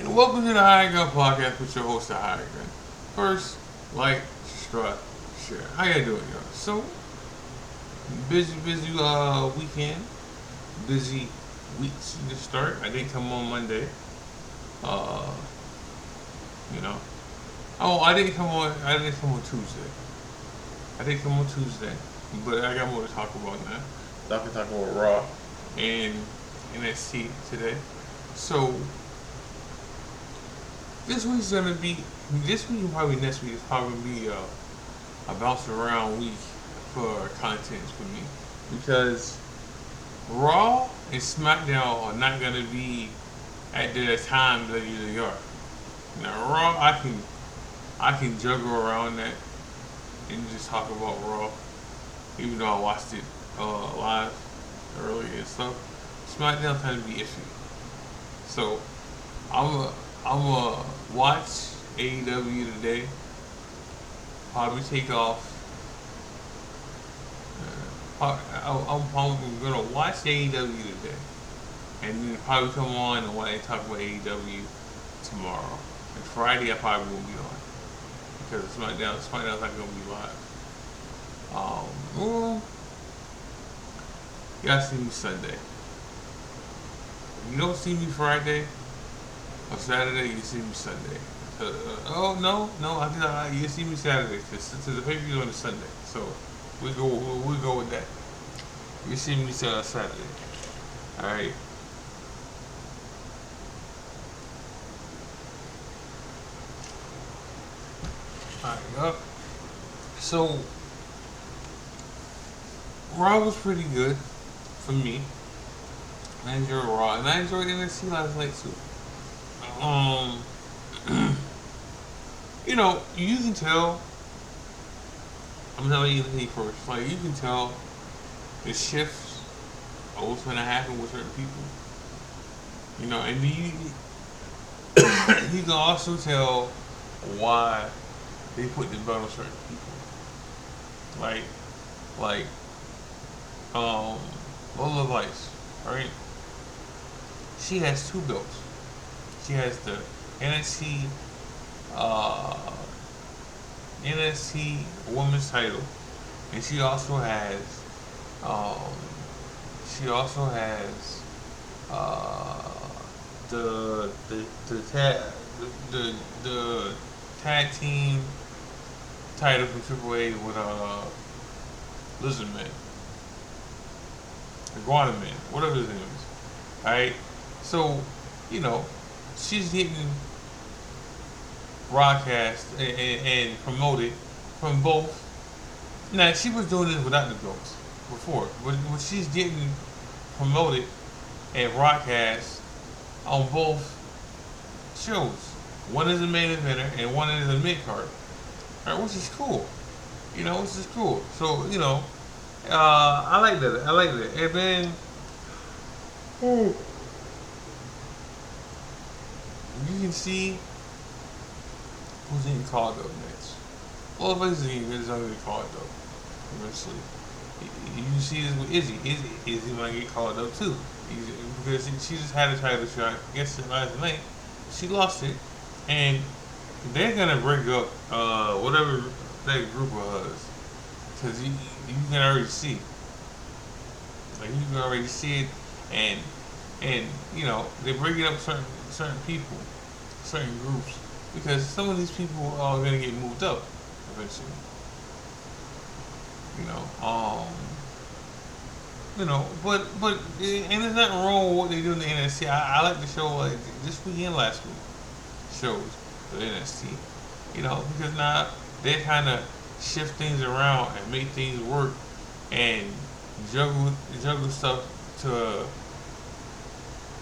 And welcome to the hiredgun podcast with your host, the hiredgun. First, like, subscribe, share. How y'all doing, y'all? So, busy weekend, busy weeks to start. I didn't come on Monday. Uh, you know. Oh, I didn't come on. I didn't come on Tuesday. I didn't come on Tuesday, but I got more to talk about now. So I can talk about Raw and NXT today. So this week's gonna be this week and probably next week is probably gonna be a bounce around week for content for me because Raw and SmackDown are not gonna be at the time that they usually are. Now Raw, I can juggle around that and just talk about Raw, even though I watched it live earlier and stuff. SmackDown tends to be iffy, so I'm a watch AEW today. Probably take off. I'm gonna watch AEW today, and then probably come on and talk about AEW tomorrow. And Friday I probably won't be on because SmackDown's not gonna be live. Well, y'all see me Sunday. If you don't see me Friday or Saturday, you see me Sunday. Oh no! You see me Saturday because the pay per view on a Sunday, so we go with that. You see me Saturday. All right. All right. So Raw was pretty good for me. I enjoyed Raw, and I enjoyed NXT last night too. Um, you can tell. I'm telling you the first. Like you can tell the shifts of what's gonna happen with certain people. And you can also tell why they put the belt on certain people. Like Lola Vice, right? She has two belts. She has the NXT uh, NXT Women's Title, and um, she also has uh, the tag team title from Triple A with Lizard Man, Iguana Man, whatever his name is. Alright? So, she's getting broadcast and promoted from both. Now, she was doing this without the belts before, but she's getting promoted and broadcast on both shows. One is a main eventer and one is a mid card. Alright, which is cool. Which is cool. So, I like that. I like that. And then you can see who's getting called up next. Well, eventually it's going to get called up. Eventually. You see this with Izzy. Izzy might get called up too. Because she just had a title shot against it last night. She lost it. And they're going to break up whatever that group of hers. Because you can already see. Like, you can already see it. And they're breaking up certain people, certain groups, because some of these people are gonna get moved up eventually. But and there's nothing wrong with what they do in the NXT. I like the show like this week and last week shows the NXT. Because now they kind of shift things around and make things work and juggle stuff to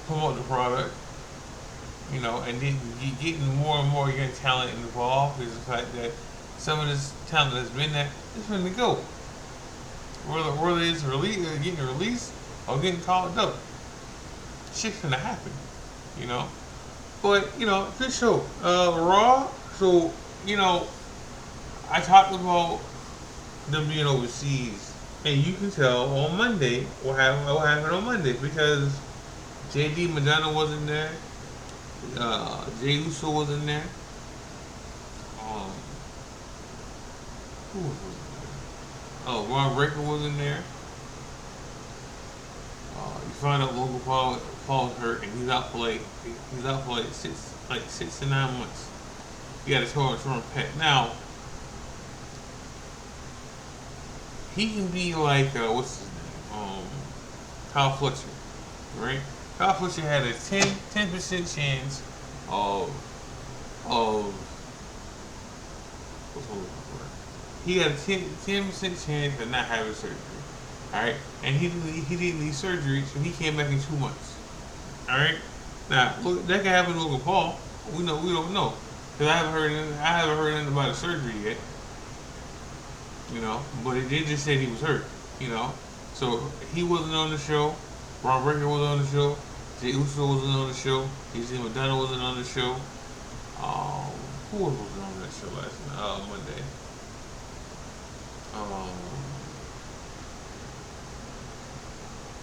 promote the product, and then you getting more and more young talent involved is the fact that some of this talent that's been there is going to go. Whether it's getting released or getting called up. Shit's going to happen, But, good show. Raw, so, I talked about them being overseas, and you can tell on Monday what happened on Monday because JD Madonna wasn't there. Jay Uso was in there. Um, who was in there? Oh, Ron Breaker was in there. You find out Paul's hurt and he's out for like 6 to 9 months. He got a torn pec. Now he can be like what's his name? Kyle Fletcher, right? Kyle Fletcher had a 10% chance of of what's the word? He had a 10% chance of not having surgery. All right, and he didn't need surgery, so he came back in 2 months. All right, now look, that can happen to Logan Paul. We don't know because I haven't heard anything about the surgery yet. But they just said he was hurt. You know, so he wasn't on the show. Ron Breaker wasn't on the show. Jay Uso wasn't on the show. AJ McDonough wasn't on the show. Um, who else was on that show Monday? Um,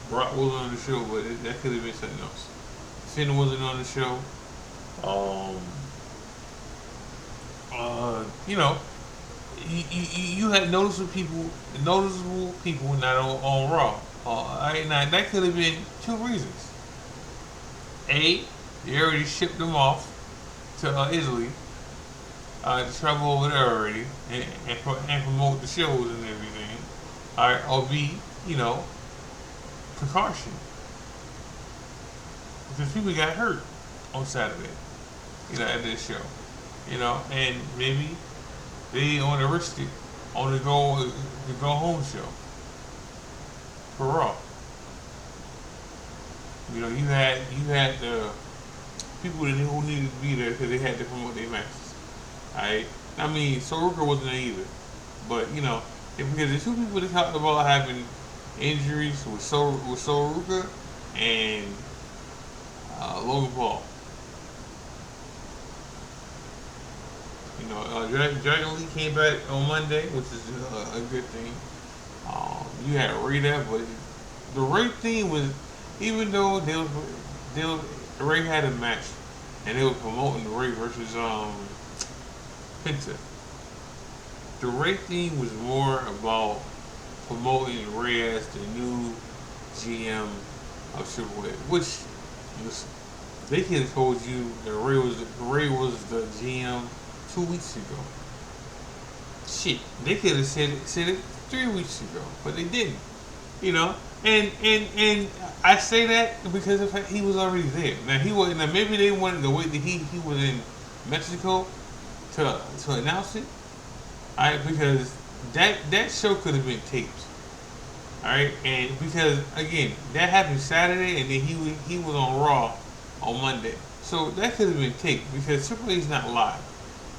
Brock wasn't on the show, but that could have been something else. Finn wasn't on the show. Um, you know, you had noticeable people not on Raw. Now that could have been two reasons. A, they already shipped them off to Italy to travel over there already and promote the shows and everything. All right, or B, precaution because people got hurt on Saturday, at this show, and maybe they want to risk it on the go home show for Raw. You had the people who needed to be there because they had to promote their matches. Alright, I mean, Soroka wasn't there either, but because the two people that talked about having injuries with Soroka and Logan Paul. Dragon Lee came back on Monday, which is a good thing. You had Ray there, but the Ray thing was, even though Ray had a match and they were promoting the Ray versus Penta. The Ray thing was more about promoting Ray as the new GM of Triple H, which they could have told you that Ray was the GM 2 weeks ago. Shit, they could have said it 3 weeks ago, but they didn't. And I say that because of fact he was already there. Now he was. Now maybe they wanted to wait that he was in Mexico to announce it. Alright, because that show could have been taped. Alright, and because again that happened Saturday, and then he was on Raw on Monday, so that could have been taped because Triple H is not live.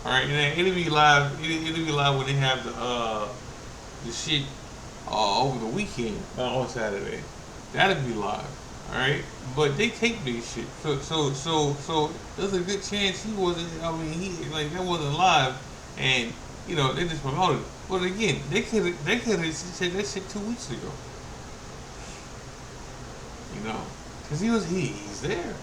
Alright, and it'll be live. It'll be live when they have the shit over the weekend on Saturday. That'll be live. Alright, but they taped this shit, so there's a good chance he wasn't. I mean, that wasn't live, and they just promoted it. But again, they could have said that shit 2 weeks ago. Because he's there.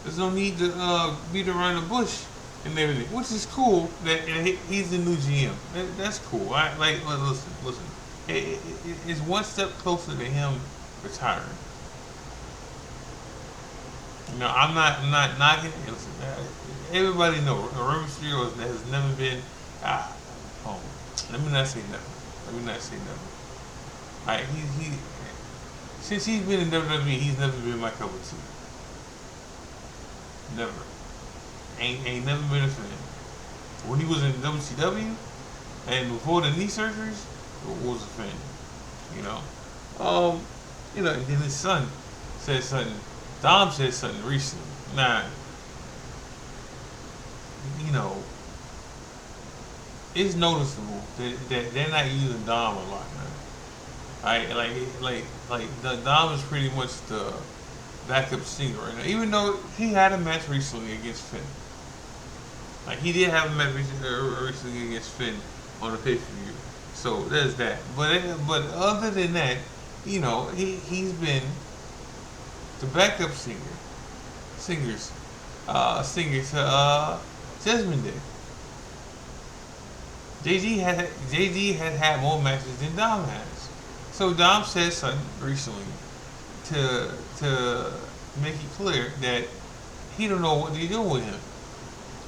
There's no need to beat around the bush and everything, which is cool that he's the new GM. That's cool. Listen. It's one step closer to him retiring. I'm not knocking. Listen, everybody knows Rey Mysterio has never been. Let me not say never. Alright, he since he's been in WWE, he's never been my cup of tea. Never. Ain't never been a fan. When he was in WCW and before the knee surgeries, was a fan. And then his son said something. Dom said something recently. Nah, it's noticeable that they're not using Dom a lot now. The Dom is pretty much the backup singer right now. Even though he had a match recently against Finn. He did have a match recently against Finn on the pay-per-view. So there's that. But other than that, he's been the backup singers singer to Judgment Day. Jay Z had had more matches than Dom has. So Dom said something recently to make it clear that he don't know what they do with him,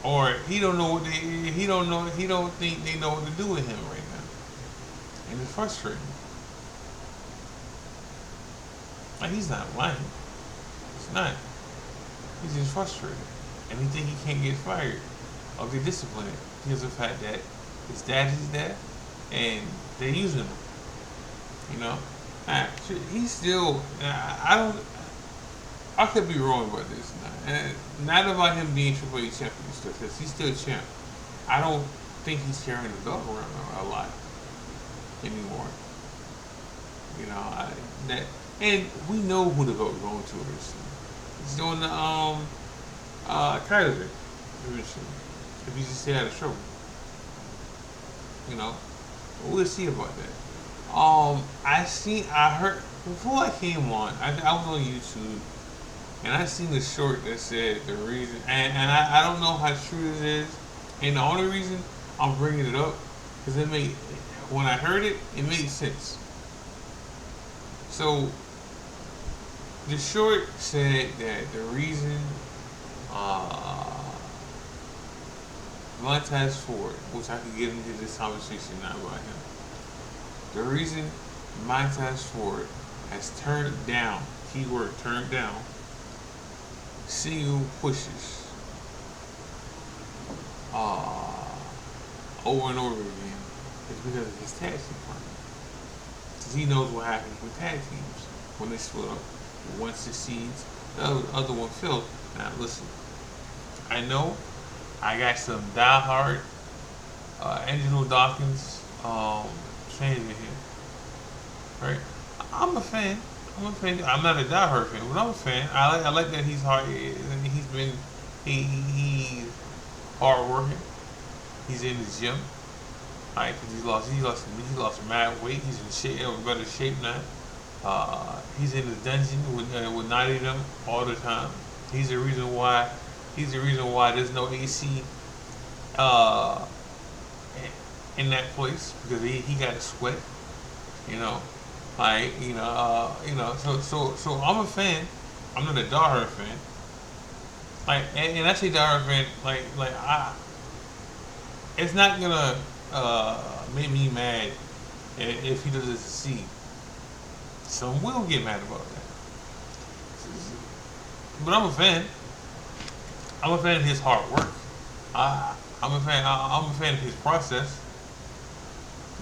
or he don't think they know what to do with him right now, and it's frustrating. Like he's not lying. He's not. He's just frustrated, and he think he can't get fired or get disciplined because of the fact that his dad is there, and they're using him. You know, he's still. I don't. I could be wrong about this. And not about him being Triple H champion and stuff, because he's still champ. I don't think he's carrying the belt around a lot anymore. You know, that, and we know who the belt going to is. He's doing the Kaiser eventually. If he just stay out of trouble, you know, but we'll see about that. I heard before I came on. I was on YouTube and I seen the short that said the reason, and I don't know how true it is, and the only reason I'm bringing it up because when I heard it, it made sense. So the short said that the reason uh, Montez Ford, which I could get into this conversation now about him, the reason Montez Ford has turned down, keyword turned down, single pushes uh, over and over again is because of his tag team partner. Because he knows what happens with tag teams when they split up. One succeeds, the other one fails. Now listen, I know I got some diehard Angelo Dawkins fans in here, right? I'm a fan. I'm a fan. I'm not a diehard fan, but I'm a fan. I like that he's hard. He's hard working. He's in the gym. Right, because he lost mad weight. He's in better shape now. He's in the dungeon with 90 of them all the time. He's the reason why. He's the reason why there's no AC uh, in that place because he got to sweat. You know, like So I'm a fan. I'm not a diehard fan. Like, and I say diehard fan. It's not gonna make me mad if he doesn't succeed. Some will get mad about that. But I'm a fan. I'm a fan of his hard work. I'm a fan. I'm a fan of his process.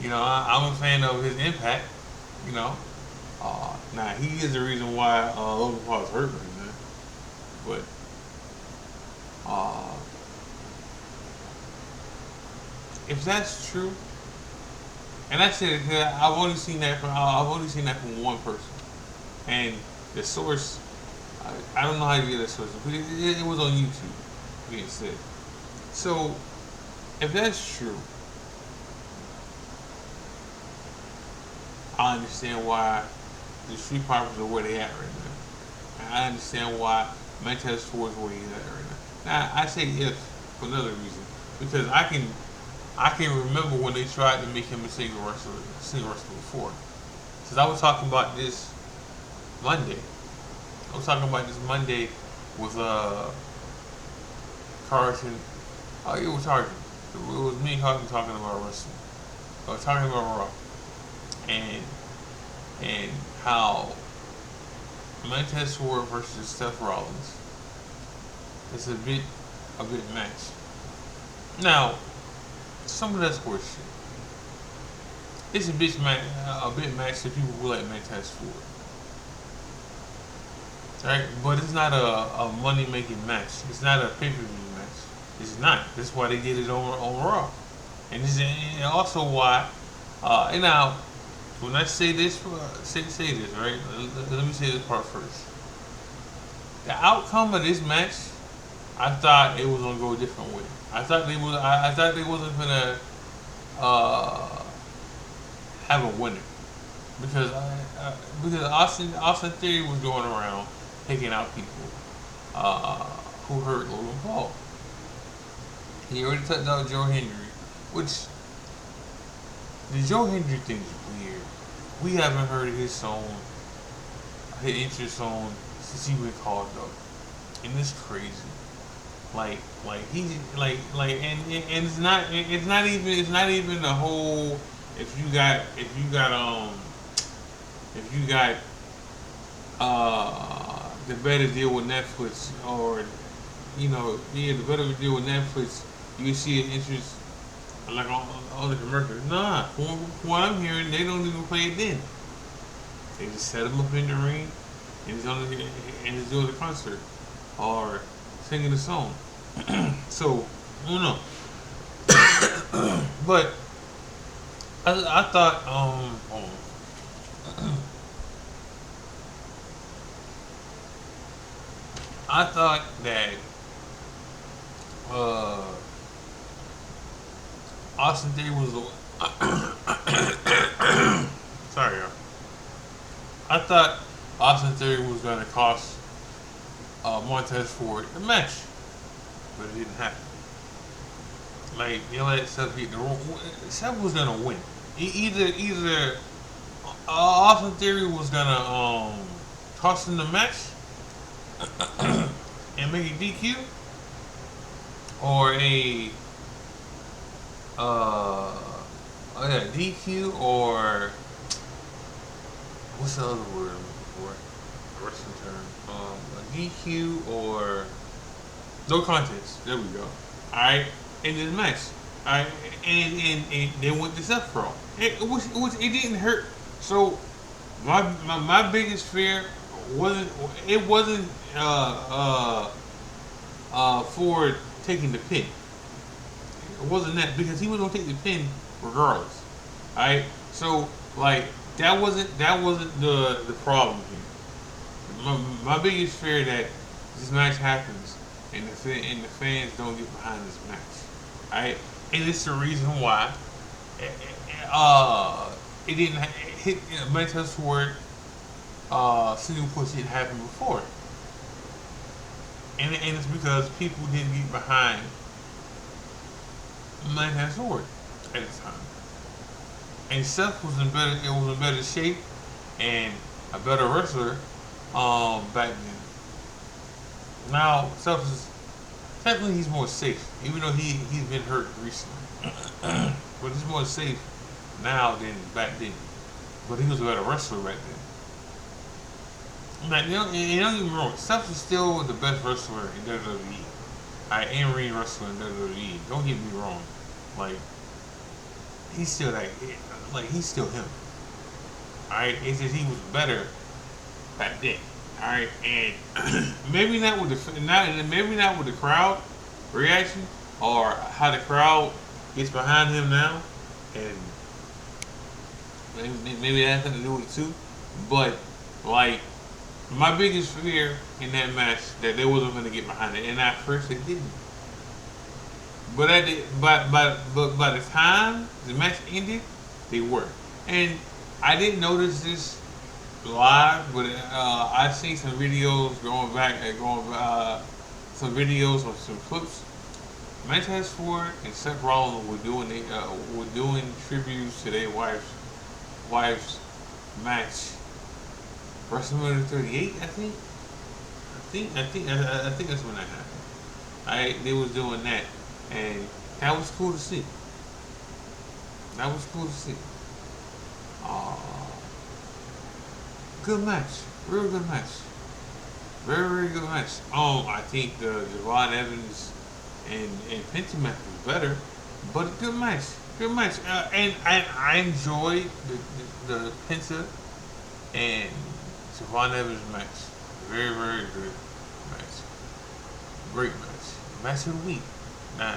You know, I'm a fan of his impact. You know, now he is the reason why Logan Paul's hurt right now. But uh, if that's true, and I said it, I've only seen that from one person, and the source. I don't know how to get that source, but it was on YouTube. Being said, so if that's true, I understand why the Street Profits are where they at right now. And I understand why Montez Ford is where he's at right now. Now I say if for another reason because I can remember when they tried to make him a single wrestler before. Because I was talking about this Monday. I was talking about this Monday with Carlton. It was Carlton. It was me and Carlton talking about wrestling. I was talking about Raw and how Montez Ford versus Seth Rollins is a bit match. Now, some of that's horseshit. It's a bit match to people who like Montez Ford. Right? But it's not a money making match. It's not a pay per view match. It's not. That's why they did it on Raw. And also why and now when I say this say this, right? Let me say this part first. The outcome of this match, I thought it was gonna go a different way. I thought they wasn't gonna have a winner because Austin Theory was going around taking out people. who hurt Logan Paul. He already touched out Joe Hendry, which the Joe Hendry thing is weird. We haven't heard his song, his interest song since he went called up, and it's crazy. He and it's not even the whole. If you got the better deal with Netflix, or the better deal with Netflix, you see an interest like on the commercials. Nah, from what I'm hearing, they don't even play it then. They just set him up in the ring, and he's doing the concert or singing the song. So I don't know, but I thought I thought that uh, Austin Theory was the sorry, y'all. I thought Austin Theory was gonna cost Montez Ford the match, but it didn't happen. Like they let Seth get the wrong. Seth was gonna win. Either Austin Theory was gonna toss in the match and make a DQ, or a DQ, or what's the other word I'm looking for? Wrestling term. A DQ or no contest. There we go. Alright, in this match. Alright, and they went to Seth Pro. It didn't hurt. So my biggest fear wasn't for taking the pin. It wasn't that, because he was gonna take the pin regardless. Alright, so like that wasn't the problem here. My biggest fear that this match happens and the fans don't get behind this match. Alright, and it's the reason why it didn't hit Manchester Ford single push didn't happen before, and it's because people didn't get behind Manchester Ford at the time. And Seth was in better shape and a better wrestler back then. Now Seth is technically he's more safe, even though he's been hurt recently. But he's more safe now than back then. But he was a better wrestler back then. Like, don't get me wrong, Seth is still the best wrestler in WWE. I am ring wrestler in WWE. Don't get me wrong. Like, he's still he's still him. Alright, it's just he was better back then. Alright, and maybe not with the crowd reaction, or how the crowd gets behind him now, and maybe that has something to do with it too. But like, my biggest fear in that match that they wasn't going to get behind it, and at first they didn't. But by the time the match ended, they were. And I didn't notice this live, but I've seen some videos some videos or some clips. Montez Ford and Seth Rollins were doing tributes to their wife's match. WrestleMania 38, I think that's when that happened. They was doing that, and that was cool to see. Good match, real good match, very very good match. I think the Javon Evans and Penta match was better, but good match, and I enjoyed the Penta and Javon Evans match. Very, very good match. Great match. Match of the week. Now,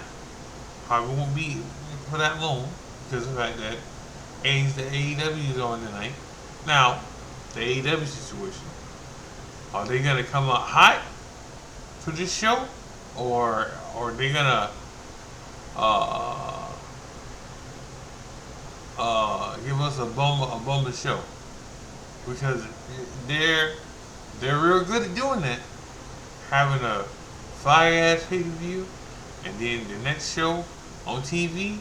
probably won't be for that long because of the fact that the AEW is on tonight. Now, the AEW situation. Are they gonna come out hot for this show, or are they gonna give us a bummer show? Because they're real good at doing that, having a fire ass pay per view, and then the next show on TV,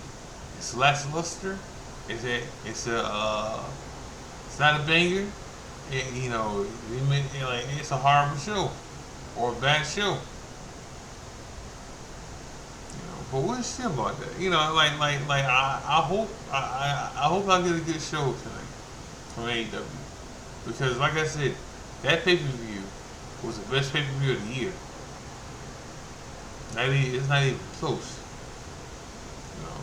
it's lackluster. It's not a banger. It's a horrible show or a bad show. But we'll see about that. I hope I get a good show tonight from AEW because, like I said, that pay per view was the best pay per view of the year. It's not even close. You know.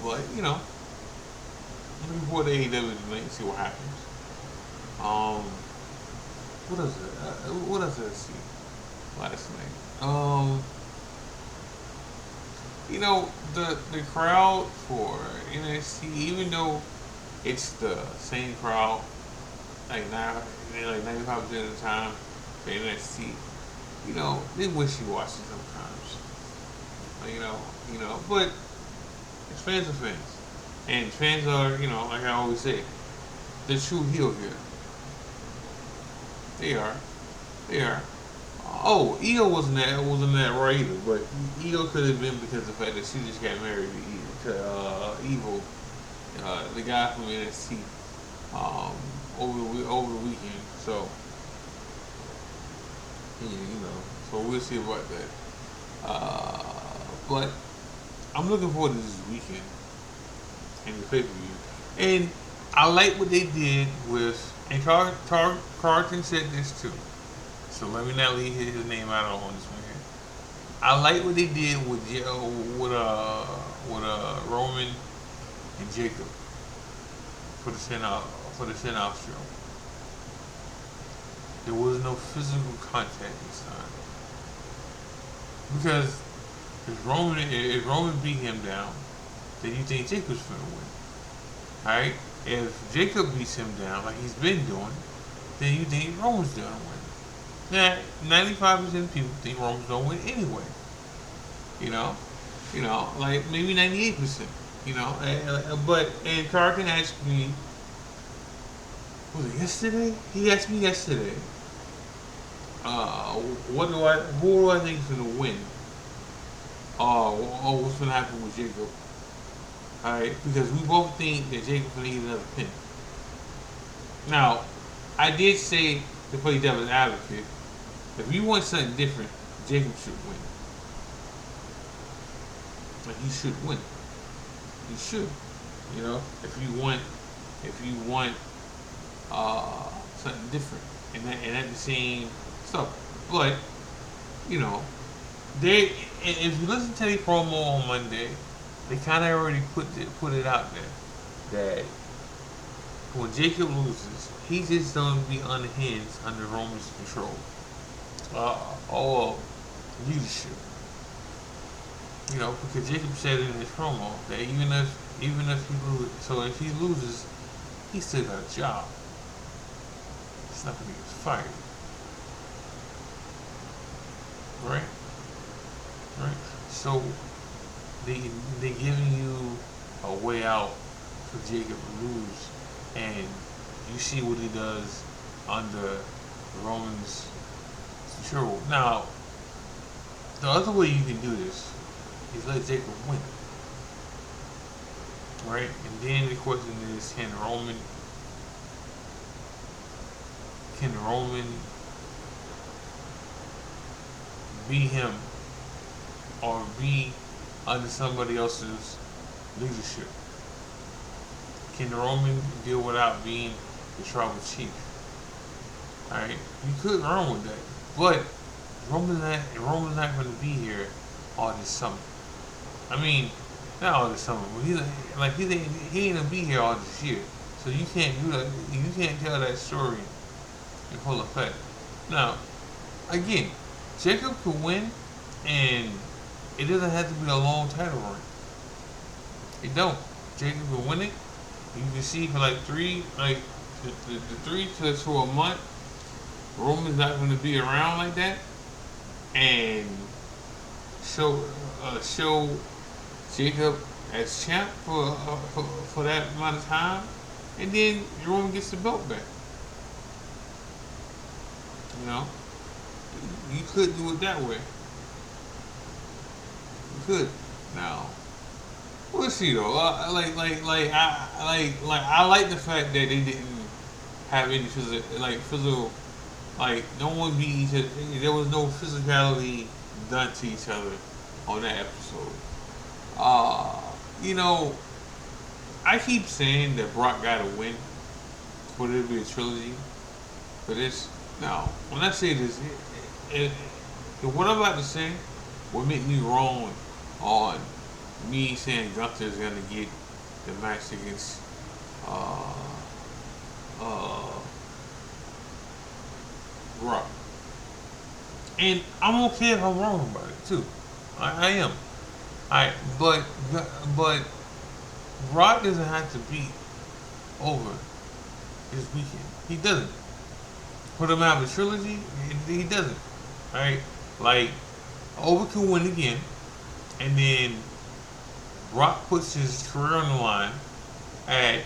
But looking forward to AEW tonight and see what happens. Um, what else did I see last night? The crowd for NXT, even though it's the same crowd, like now, like 95% of the time for NXT, they wishy washy sometimes. But it's fans are fans, and fans are, like I always say, the true heel here. They are. They are. Oh, Io wasn't that right either, but Io could have been because of the fact that she just got married to Evil, the guy from NXT, over the weekend. So so we'll see about that. But I'm looking forward to this weekend and the pay per view, and I like what they did with, and Carlton said this too. So let me not leave his name out on this one here. I like what they did with Roman and Jacob for the send off show. There was no physical contact this time because if Roman beat him down, then you think Jacob's gonna win, all right? If Jacob beats him down like he's been doing, then you think Roman's gonna win. Now, 95% of people think Roman's gonna win anyway. You know, like maybe 98%. And Carlton asked me, was it yesterday? He asked me yesterday. Who do I think is gonna win? What's gonna happen with Jacob? Alright, because we both think that Jacob's gonna get another pin. Now, I did say to play devil's advocate, if you want something different, Jacob should win. Like he should win. He should. If you want something different and at the same stuff. But, they if you listen to the promo on Monday, they kinda already put it out there that when Jacob loses, he just gonna be unhinged under Roman's control. Or leadership. Because Jacob said in his promo that even if he loses, so if he loses, he still got a job. It's not gonna get fired, right? Right. So they giving you a way out for Jacob to lose, and you see what he does under Roman's control. Now, the other way you can do this is let Jacob win, right? And then the question is, can Roman be him or be under somebody else's leadership? Can Roman deal without being the tribal chief? Alright, you could run with that, but Roman's not going to be here all this summer. I mean, not all this summer, but he ain't gonna be here all this year. So you can't do that. You can't tell that story in full effect. Now, again, Jacob could win, and it doesn't have to be a long title run. It don't. Jacob could win it. You can see for like the 3 to a month, Roman's not going to be around like that, and show Jacob as champ for that amount of time, and then Roman gets the belt back. You could do it that way. You could. Now, we'll see though. I like the fact that they didn't have any physical, like no one beat each other. There was no physicality done to each other on that episode. Uh, you know, I keep saying that Brock got to win for there to be a trilogy, but it's no. When I say this, it, what I'm about to say will make me wrong on me saying Gunther is gonna get the match against uh, uh, Brock. And I'm okay if I'm wrong about it too. I am. But but Brock doesn't have to beat over this weekend. He doesn't. For them to have a trilogy, he doesn't. Right? Like Over can win again, and then Brock puts his career on the line at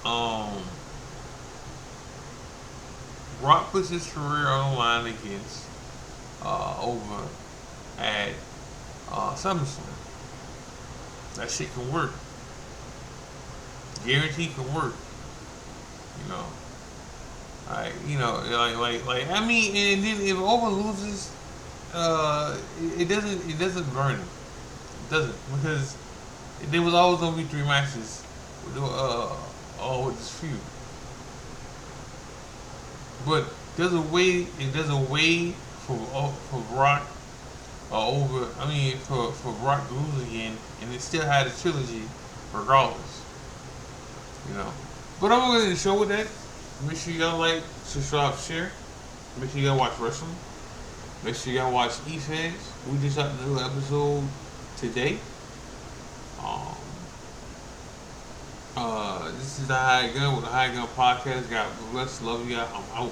um Brock puts his career on the line against over at SummerSlam. That shit can work. Guaranteed can work. You know. I mean, and then if Over loses, it doesn't burn him. It doesn't because there was always gonna be three matches all with this feud. But there's a way for Brock over. I mean, for Brock to lose again, and it still had a trilogy, regardless. You know. But I'm gonna end the show with that. Make sure y'all like, subscribe, share. Make sure y'all watch wrestling. Make sure y'all watch E-Fans. We just had a new episode today. Um, this is the High Gun with the High Gun Podcast. God bless. Love y'all. I'm out.